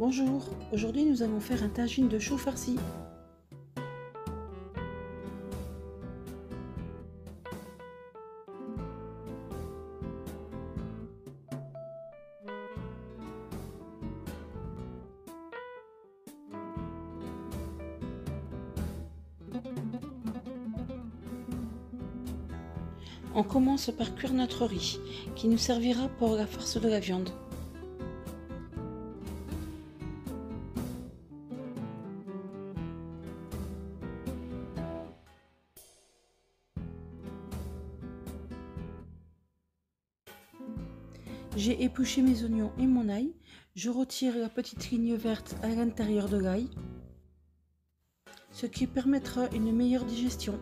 Bonjour, aujourd'hui nous allons faire un tagine de choux farci. On commence par cuire notre riz, qui nous servira pour la farce de la viande. J'ai épluché mes oignons et mon ail. Je retire la petite ligne verte à l'intérieur de l'ail, ce qui permettra une meilleure digestion.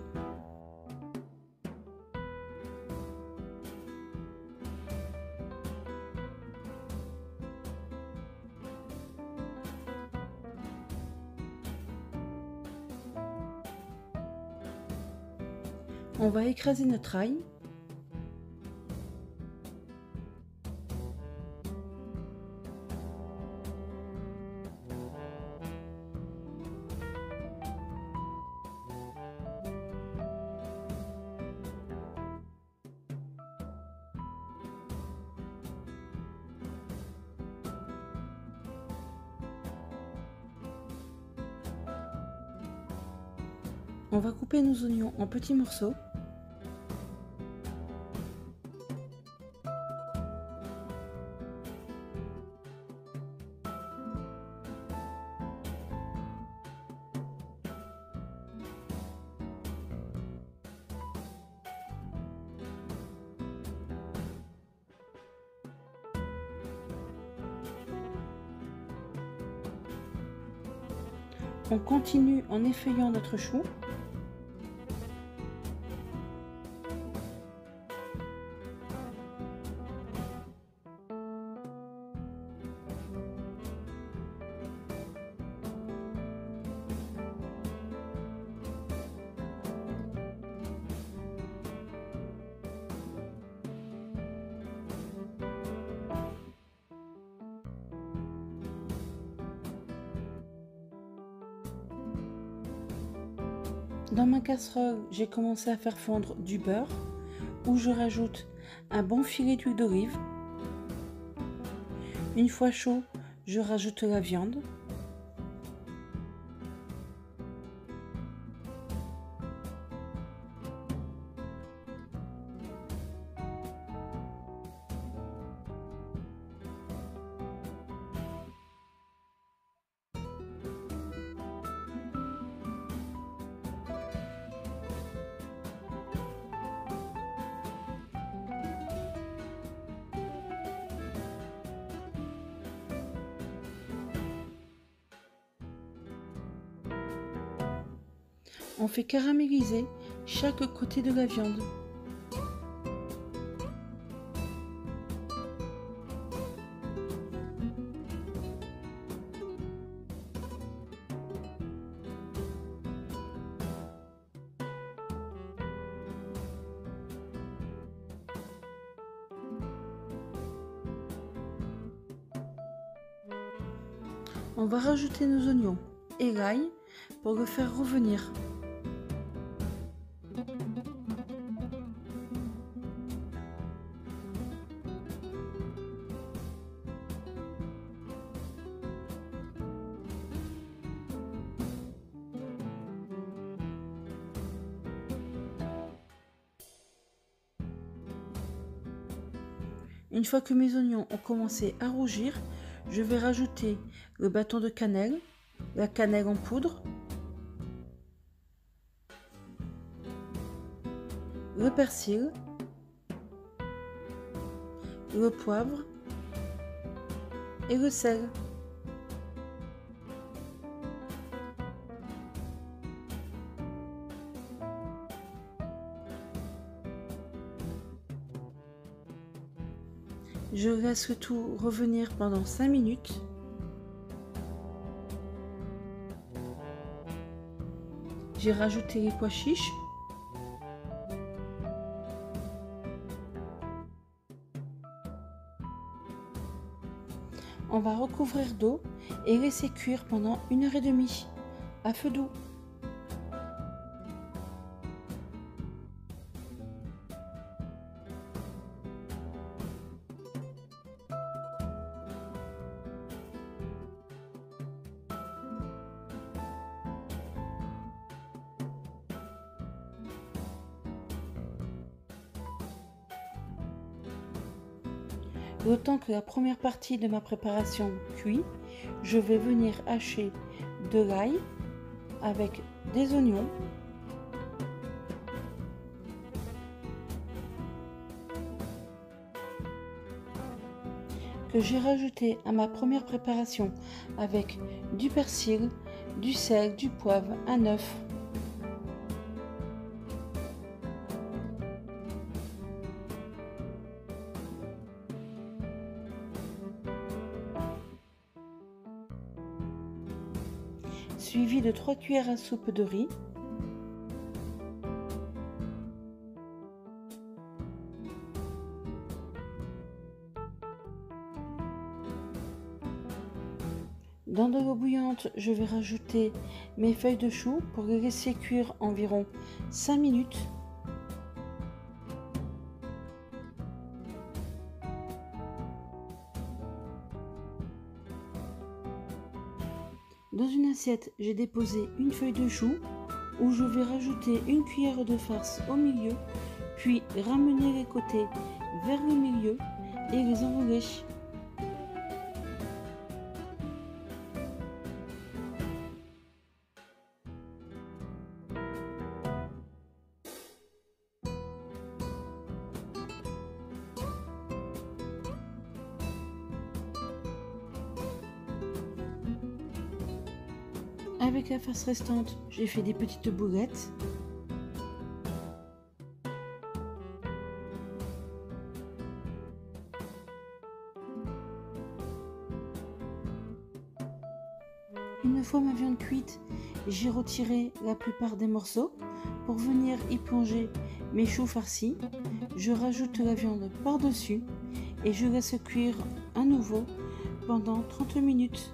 On va écraser notre ail. On va couper nos oignons en petits morceaux. On continue en effeuillant notre chou. Dans ma casserole, j'ai commencé à faire fondre du beurre, où je rajoute un bon filet d'huile d'olive. Une fois chaud, je rajoute la viande. On fait caraméliser chaque côté de la viande. On va rajouter nos oignons et l'ail pour le faire revenir. Une fois que mes oignons ont commencé à rougir, je vais rajouter le bâton de cannelle, la cannelle en poudre, le persil, le poivre et le sel. Je laisse le tout revenir pendant 5 minutes. J'ai rajouté les pois chiches. On On va recouvrir d'eau et laisser cuire pendant 1h30 à feu doux. Le temps que la première partie de ma préparation cuit, je vais venir hacher de l'ail avec des oignons, que j'ai rajouté à ma première préparation avec du persil, du sel, du poivre, un œuf. Suivi de 3 cuillères à soupe de riz. Dans de l'eau bouillante, je vais rajouter mes feuilles de chou pour les laisser cuire environ 5 minutes. Dans une assiette, j'ai déposé une feuille de chou où je vais rajouter une cuillère de farce au milieu, puis ramener les côtés vers le milieu et les enrouler. Avec la farce restante, j'ai fait des petites boulettes. Une fois ma viande cuite, j'ai retiré la plupart des morceaux pour venir y plonger mes choux farcis. Je rajoute la viande par-dessus et je laisse cuire à nouveau pendant 30 minutes.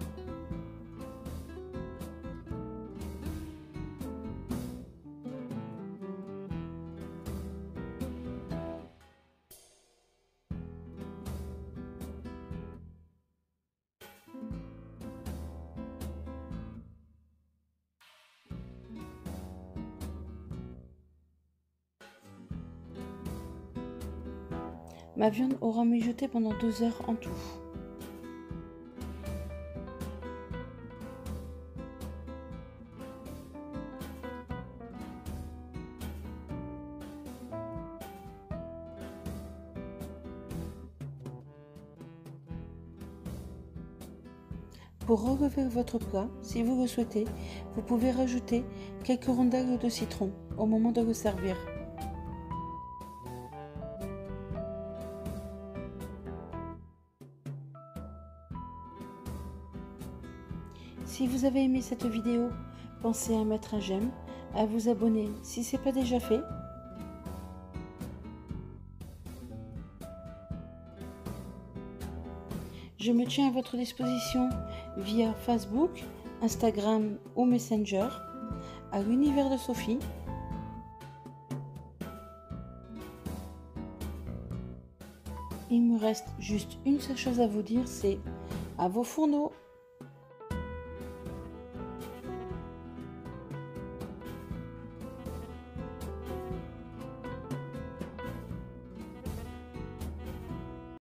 Ma viande aura mijoté pendant 2 heures en tout. Pour relever votre plat, si vous le souhaitez, vous pouvez rajouter quelques rondelles de citron au moment de le servir. Si vous avez aimé cette vidéo, pensez à mettre un j'aime, à vous abonner si ce n'est pas déjà fait. Je me tiens à votre disposition via Facebook, Instagram ou Messenger, à l'univers de Sophie. Il me reste juste une seule chose à vous dire, c'est à vos fourneaux!